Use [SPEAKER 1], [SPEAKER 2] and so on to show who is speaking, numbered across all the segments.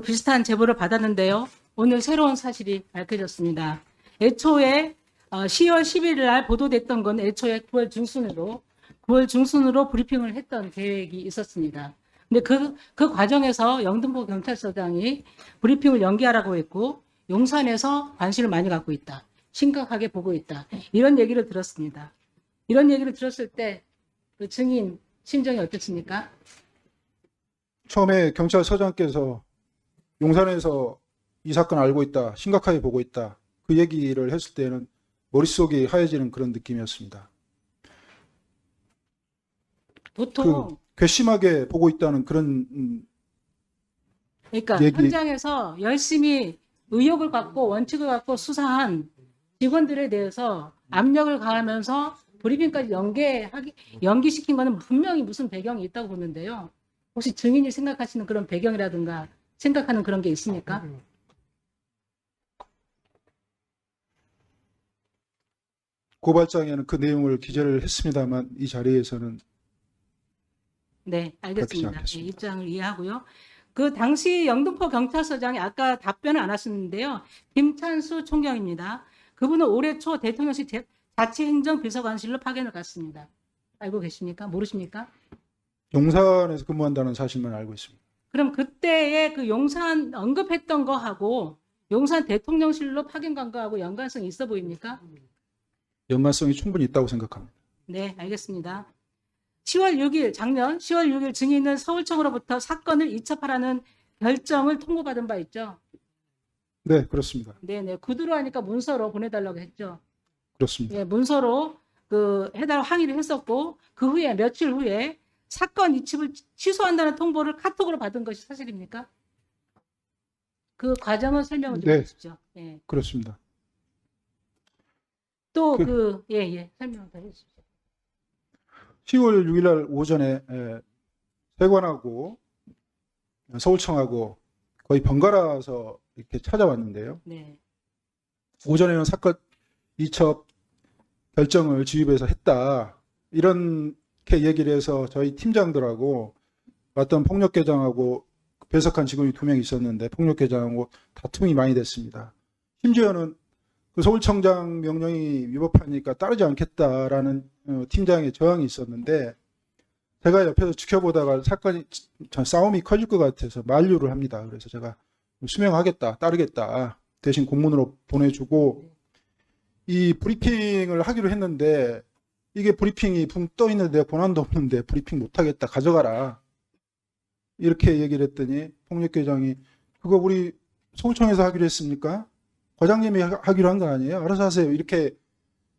[SPEAKER 1] 비슷한 제보를 받았는데요. 오늘 새로운 사실이 밝혀졌습니다. 애초에 10월 11일 날 보도됐던 건 애초에 9월 중순으로 브리핑을 했던 계획이 있었습니다. 근데 그 과정에서 영등포 경찰서장이 브리핑을 연기하라고 했고 용산에서 관심을 많이 갖고 있다. 심각하게 보고 있다. 이런 얘기를 들었습니다. 이런 얘기를 들었을 때 그 증인 심정이 어떻습니까?
[SPEAKER 2] 처음에 경찰서장께서 용산에서 이 사건 알고 있다, 심각하게 보고 있다, 그 얘기를 했을 때는 머릿속이 하얘지는 그런 느낌이었습니다.
[SPEAKER 1] 보통
[SPEAKER 2] 괘씸하게 보고 있다는 그런
[SPEAKER 1] 그러니까
[SPEAKER 2] 얘기.
[SPEAKER 1] 현장에서 열심히 의욕을 갖고 원칙을 갖고 수사한 직원들에 대해서 압력을 가하면서 브리핑까지 연기시킨 거는 분명히 무슨 배경이 있다고 보는데요. 혹시 증인이 생각하시는 그런 배경이라든가 생각하는 그런 게 있습니까?
[SPEAKER 2] 고발장에는 그 내용을 기재를 했습니다만 이 자리에서는
[SPEAKER 1] 네, 알겠습니다.
[SPEAKER 2] 않겠습니다.
[SPEAKER 1] 네, 입장을 이해하고요. 그 당시 영등포 경찰서장이 아까 답변을 안 하셨는데요. 김찬수 총경입니다. 그분은 올해 초 대통령실 자치행정비서관실로 파견을 갔습니다. 알고 계십니까? 모르십니까?
[SPEAKER 2] 용산에서 근무한다는 사실만 알고 있습니다.
[SPEAKER 1] 그럼 그때의 그 용산 언급했던 거하고 용산 대통령실로 파견 간 거하고 연관성이 있어 보입니까?
[SPEAKER 2] 연관성이 충분히 있다고 생각합니다.
[SPEAKER 1] 네, 알겠습니다. 10월 6일, 작년 10월 6일 증인은 서울청으로부터 사건을 이첩하라는 결정을 통보받은 바 있죠?
[SPEAKER 2] 네, 그렇습니다.
[SPEAKER 1] 네네. 구두로 하니까 문서로 보내달라고 했죠?
[SPEAKER 2] 그렇습니다.
[SPEAKER 1] 예, 문서로 해달 항의를 했었고, 그 후에, 며칠 후에 사건 이첩을 취소한다는 통보를 카톡으로 받은 것이 사실입니까? 그 과정을 설명을 좀
[SPEAKER 2] 네.
[SPEAKER 1] 해주십시오. 예.
[SPEAKER 2] 그렇습니다.
[SPEAKER 1] 또 설명 더 해주십시오.
[SPEAKER 2] 10월 6일 날 오전에 세관하고 서울청하고 거의 번갈아서 이렇게 찾아왔는데요.
[SPEAKER 1] 네.
[SPEAKER 2] 오전에는 사건 이첩 결정을 지휘부에서 했다. 이렇게 얘기를 해서 저희 팀장들하고 왔던 폭력계장하고 배석한 직원이 2명 있었는데 폭력계장하고 다툼이 많이 됐습니다. 심지어는 그 서울청장 명령이 위법하니까 따르지 않겠다라는 팀장의 저항이 있었는데 제가 옆에서 지켜보다가 싸움이 커질 것 같아서 만류를 합니다. 그래서 제가 수명하겠다, 따르겠다, 대신 공문으로 보내주고 이 브리핑을 하기로 했는데 이게 브리핑이 붕 떠 있는데 권한도 없는데 브리핑 못하겠다, 가져가라, 이렇게 얘기를 했더니 폭력계장이 그거 우리 서울청에서 하기로 했습니까? 과장님이 하기로 한 거 아니에요? 알아서 하세요, 이렇게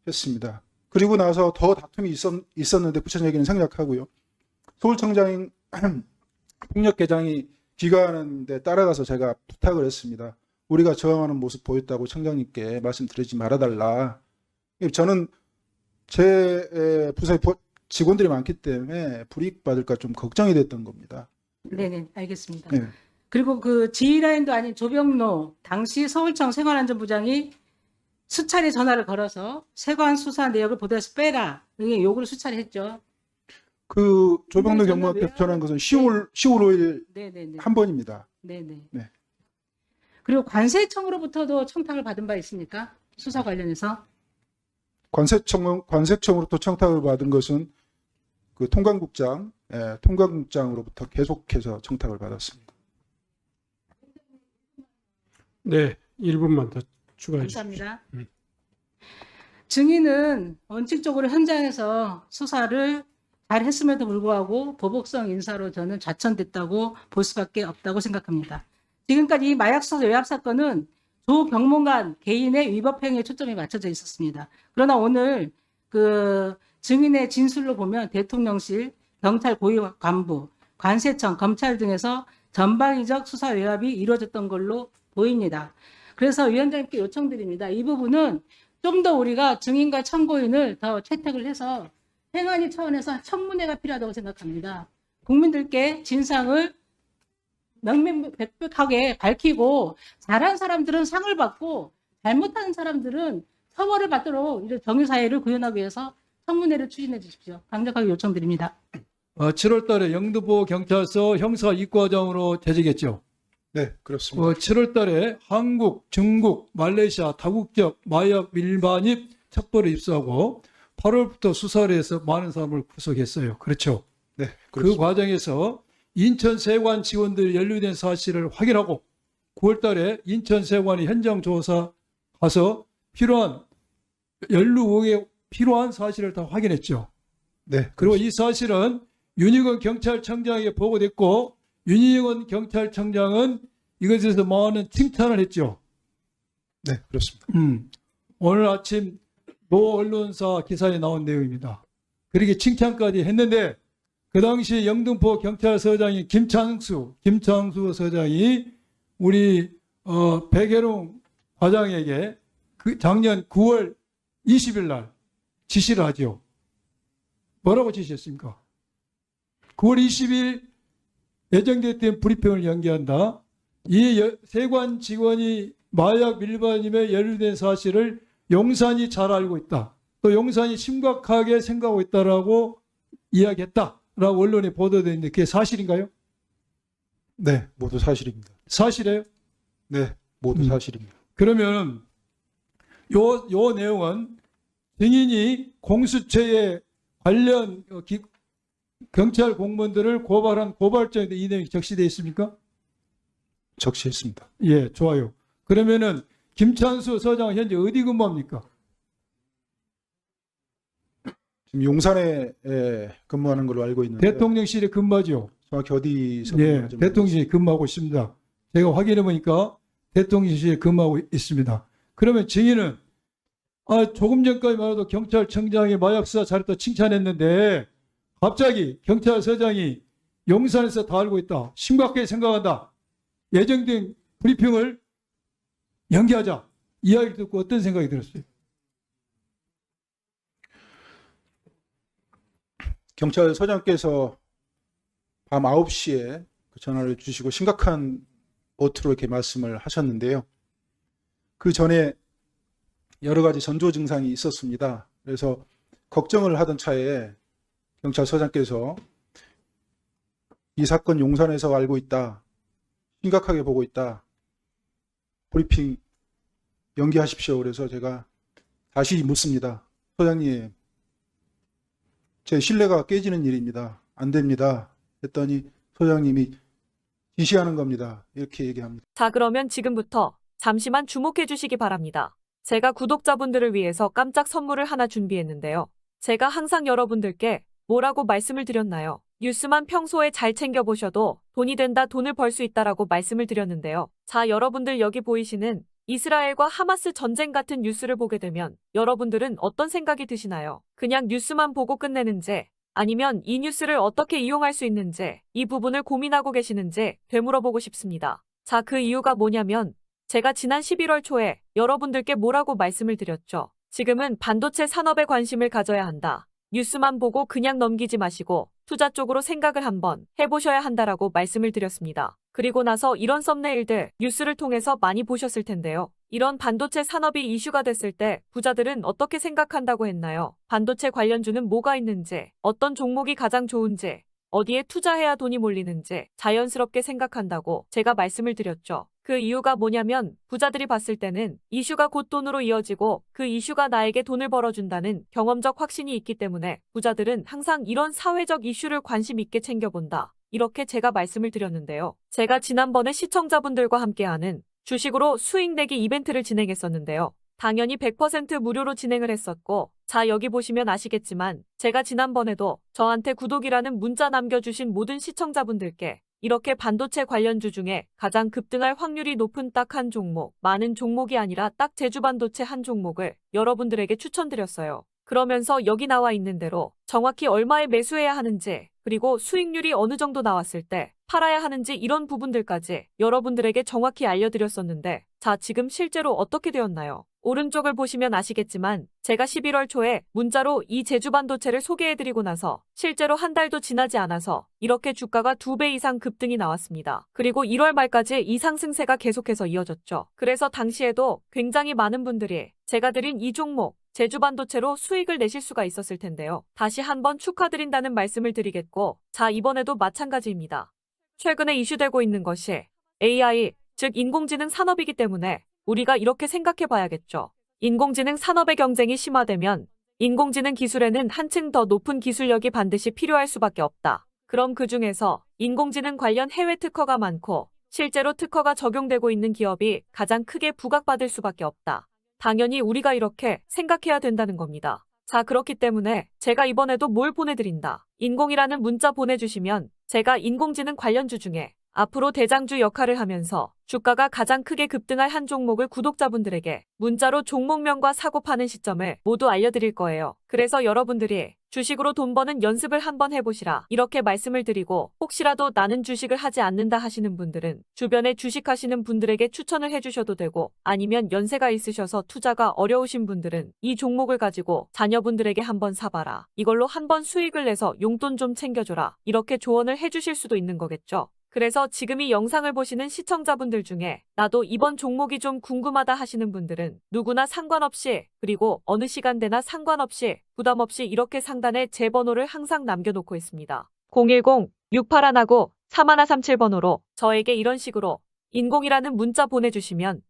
[SPEAKER 2] 했습니다. 그리고 나서 더 다툼이 있었는데 구체적인 얘기는 생략하고요. 서울청장 폭력계장이 귀가하는데 따라가서 제가 부탁을 했습니다. 우리가 저항하는 모습 보였다고 청장님께 말씀드리지 말아달라. 저는 제 부서에 직원들이 많기 때문에 불이익받을까 좀 걱정이 됐던 겁니다.
[SPEAKER 1] 네네, 알겠습니다.
[SPEAKER 2] 네.
[SPEAKER 1] 그리고 그 지휘라인도 아닌 조병로 당시 서울청 생활안전부장이 수차례 전화를 걸어서 세관 수사 내역을 보도에서 빼라, 이게 요구를 수차례 했죠.
[SPEAKER 2] 그 조병로
[SPEAKER 1] 전화
[SPEAKER 2] 경무관께서
[SPEAKER 1] 외압-
[SPEAKER 2] 전한 것은 10월 5일
[SPEAKER 1] 네네네.
[SPEAKER 2] 한 번입니다.
[SPEAKER 1] 네네.
[SPEAKER 2] 네.
[SPEAKER 1] 그리고 관세청으로부터도 청탁을 받은 바 있습니까? 수사 관련해서?
[SPEAKER 2] 관세청으로부터 청탁을 받은 것은 그 통관국장으로부터 계속해서 청탁을 받았습니다.
[SPEAKER 3] 네, 1분만 더 추가해 주십시오.
[SPEAKER 1] 감사합니다. 증인은 원칙적으로 현장에서 수사를 잘 했음에도 불구하고 보복성 인사로 저는 좌천됐다고 볼 수밖에 없다고 생각합니다. 지금까지 이 마약수사 외압 사건은 조 경무관 개인의 위법 행위에 초점이 맞춰져 있었습니다. 그러나 오늘 그 증인의 진술로 보면 대통령실, 경찰 고위 간부, 관세청, 검찰 등에서 전방위적 수사 외압이 이루어졌던 걸로 보입니다. 그래서 위원장님께 요청드립니다. 이 부분은 좀 더 우리가 증인과 참고인을 더 채택을 해서 행안위 차원에서 청문회가 필요하다고 생각합니다. 국민들께 진상을 명명백백하게 밝히고 잘한 사람들은 상을 받고 잘못한 사람들은 처벌을 받도록 이런 정의사회를 구현하기 위해서 청문회를 추진해 주십시오. 강력하게 요청드립니다.
[SPEAKER 4] 7월 달에 영등포 경찰서 형사 입과장으로 재직했죠.
[SPEAKER 2] 네, 그렇습니다.
[SPEAKER 4] 7월 달에 한국, 중국, 말레이시아 다국적 마약 밀반입 첩보를 입수하고 8월부터 수사를 해서 많은 사람을 구속했어요. 그렇죠.
[SPEAKER 2] 네,
[SPEAKER 4] 그
[SPEAKER 2] 그렇습니다.
[SPEAKER 4] 과정에서 인천 세관 직원들이 연루된 사실을 확인하고 9월 달에 인천 세관이 현장 조사 가서 연루 의혹에 필요한 사실을 다 확인했죠.
[SPEAKER 2] 네,
[SPEAKER 4] 그리고 이 사실은 윤희건 경찰청장에게 보고됐고 윤희건 경찰청장은 이것에 대해서 많은 칭찬을 했죠.
[SPEAKER 2] 네, 그렇습니다.
[SPEAKER 4] 오늘 아침 모 언론사 기사에 나온 내용입니다. 그렇게 칭찬까지 했는데 그 당시 영등포 경찰서장이 김창수 서장이 우리 백혜룡 과장에게 그 작년 9월 20일 날 지시를 하죠. 뭐라고 지시했습니까? 9월 20일 예정됐던 브리핑을 연기한다. 이 세관 직원이 마약 밀반입에 연루된 사실을 용산이 잘 알고 있다. 또 용산이 심각하게 생각하고 있다라고 이야기했다라고 언론에 보도되어 있는데 그게 사실인가요?
[SPEAKER 2] 네, 모두 사실입니다.
[SPEAKER 4] 사실이에요?
[SPEAKER 2] 네, 모두 사실입니다.
[SPEAKER 4] 그러면 요 내용은 증인이 공수처에 관련 경찰 공무원들을 고발한 고발장에 이 내용이 적시되어 있습니까?
[SPEAKER 2] 적시했습니다.
[SPEAKER 4] 예, 좋아요. 그러면은 김찬수 서장은 현재 어디 근무합니까?
[SPEAKER 2] 지금 용산에 근무하는 걸로 알고 있는데
[SPEAKER 4] 대통령실에 근무하죠.
[SPEAKER 2] 정확히 어디서
[SPEAKER 4] 예,
[SPEAKER 2] 근무하는지
[SPEAKER 4] 대통령실에 근무하고 있습니다. 제가 확인해 보니까 대통령실에 근무하고 있습니다. 그러면 증인은 조금 전까지만 해도 경찰청장이 마약 수사 잘했다 칭찬했는데 갑자기 경찰서장이 용산에서 다 알고 있다. 심각하게 생각한다. 예정된 브리핑을 연기하자. 이야기를 듣고 어떤 생각이 들었어요?
[SPEAKER 2] 경찰서장께서 밤 9시에 그 전화를 주시고 심각한 어투로 이렇게 말씀을 하셨는데요. 그 전에 여러 가지 전조 증상이 있었습니다. 그래서 걱정을 하던 차에 경찰서장께서 이 사건 용산에서 알고 있다. 심각하게 보고 있다. 브리핑 연기하십시오. 그래서 제가 다시 묻습니다. 소장님, 제 신뢰가 깨지는 일입니다. 안 됩니다. 했더니 소장님이 지시하는 겁니다. 이렇게 얘기합니다.
[SPEAKER 5] 자, 그러면 지금부터 잠시만 주목해 주시기 바랍니다. 제가 구독자분들을 위해서 깜짝 선물을 하나 준비했는데요. 제가 항상 여러분들께 뭐라고 말씀을 드렸나요? 뉴스만 평소에 잘 챙겨보셔도 돈이 된다, 돈을 벌 수 있다라고 말씀을 드렸는데요. 자, 여러분들 여기 보이시는 이스라엘과 하마스 전쟁 같은 뉴스를 보게 되면 여러분들은 어떤 생각이 드시나요? 그냥 뉴스만 보고 끝내는지 아니면 이 뉴스를 어떻게 이용할 수 있는지 이 부분을 고민하고 계시는지 되물어보고 싶습니다. 자, 그 이유가 뭐냐면 제가 지난 11월 초에 여러분들께 뭐라고 말씀을 드렸죠. 지금은 반도체 산업에 관심을 가져야 한다. 뉴스만 보고 그냥 넘기지 마시고 투자 쪽으로 생각을 한번 해보셔야 한다라고 말씀을 드렸습니다. 그리고 나서 이런 썸네일들 뉴스를 통해서 많이 보셨을 텐데요. 이런 반도체 산업이 이슈가 됐을 때 부자들은 어떻게 생각한다고 했나요? 반도체 관련주는 뭐가 있는지, 어떤 종목이 가장 좋은지, 어디에 투자해야 돈이 몰리는지 자연스럽게 생각한다고 제가 말씀을 드렸죠. 그 이유가 뭐냐면 부자들이 봤을 때는 이슈가 곧 돈으로 이어지고 그 이슈가 나에게 돈을 벌어준다는 경험적 확신이 있기 때문에 부자들은 항상 이런 사회적 이슈를 관심 있게 챙겨본다. 이렇게 제가 말씀을 드렸는데요. 제가 지난번에 시청자분들과 함께하는 주식으로 수익 내기 이벤트를 진행했었는데요. 당연히 100% 무료로 진행을 했었고, 자, 여기 보시면 아시겠지만 제가 지난번에도 저한테 구독이라는 문자 남겨주신 모든 시청자분들께 이렇게 반도체 관련주 중에 가장 급등할 확률이 높은 딱 한 종목, 많은 종목이 아니라 딱 제주반도체 한 종목을 여러분들에게 추천드렸어요. 그러면서 여기 나와 있는 대로 정확히 얼마에 매수해야 하는지, 그리고 수익률이 어느 정도 나왔을 때 팔아야 하는지 이런 부분들까지 여러분들에게 정확히 알려드렸었는데, 자, 지금 실제로 어떻게 되었나요? 오른쪽을 보시면 아시겠지만 제가 11월 초에 문자로 이 제주반도체를 소개해드리고 나서 실제로 한 달도 지나지 않아서 이렇게 주가가 2배 이상 급등이 나왔습니다. 그리고 1월 말까지 이 상승세가 계속해서 이어졌죠. 그래서 당시에도 굉장히 많은 분들이 제가 드린 이 종목 제주반도체로 수익을 내실 수가 있었을 텐데요. 다시 한번 축하드린다는 말씀을 드리겠고, 자, 이번에도 마찬가지입니다. 최근에 이슈되고 있는 것이 AI, 즉 인공지능 산업이기 때문에 우리가 이렇게 생각해 봐야겠죠. 인공지능 산업의 경쟁이 심화되면 인공지능 기술에는 한층 더 높은 기술력이 반드시 필요할 수밖에 없다. 그럼 그 중에서 인공지능 관련 해외 특허가 많고 실제로 특허가 적용되고 있는 기업이 가장 크게 부각받을 수밖에 없다. 당연히 우리가 이렇게 생각해야 된다는 겁니다. 자, 그렇기 때문에 제가 이번에도 뭘 보내드린다. 인공이라는 문자 보내주시면 제가 인공지능 관련주 중에 앞으로 대장주 역할을 하면서 주가가 가장 크게 급등할 한 종목을 구독자분들에게 문자로 종목명과 사고 파는 시점을 모두 알려드릴 거예요. 그래서 여러분들이 주식으로 돈 버는 연습을 한번 해보시라 이렇게 말씀을 드리고, 혹시라도 나는 주식을 하지 않는다 하시는 분들은 주변에 주식하시는 분들에게 추천을 해주셔도 되고, 아니면 연세가 있으셔서 투자가 어려우신 분들은 이 종목을 가지고 자녀분들에게 한번 사봐라, 이걸로 한번 수익을 내서 용돈 좀 챙겨줘라, 이렇게 조언을 해주실 수도 있는 거겠죠. 그래서 지금 이 영상을 보시는 시청자분들 중에 나도 이번 종목이 좀 궁금하다 하시는 분들은 누구나 상관없이, 그리고 어느 시간대나 상관없이 부담 없이 이렇게 상단에 제 번호를 항상 남겨놓고 있습니다. 010-6819-3137번호로 저에게 이런 식으로 인공이라는 문자 보내주시면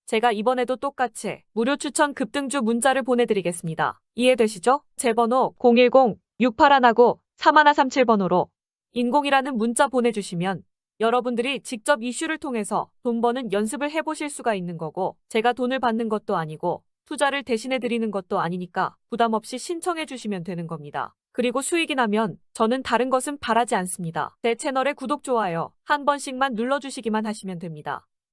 [SPEAKER 5] 제가 이번에도 똑같이 무료 추천 급등주 문자를 보내드리겠습니다. 이해되시죠? 제 번호 010-6819-3137번호로 인공이라는 문자 보내주시면 여러분들이 직접 이슈를 통해서 돈 버는 연습을 해보실 수가 있는 거고, 제가 돈을 받는 것도 아니고 투자를 대신해 드리는 것도 아니니까 부담 없이 신청해 주시면 되는 겁니다. 그리고 수익이 나면 저는 다른 것은 바라지 않습니다. 제 채널의 구독, 좋아요 한 번씩만 눌러주시기만 하시면 됩니다.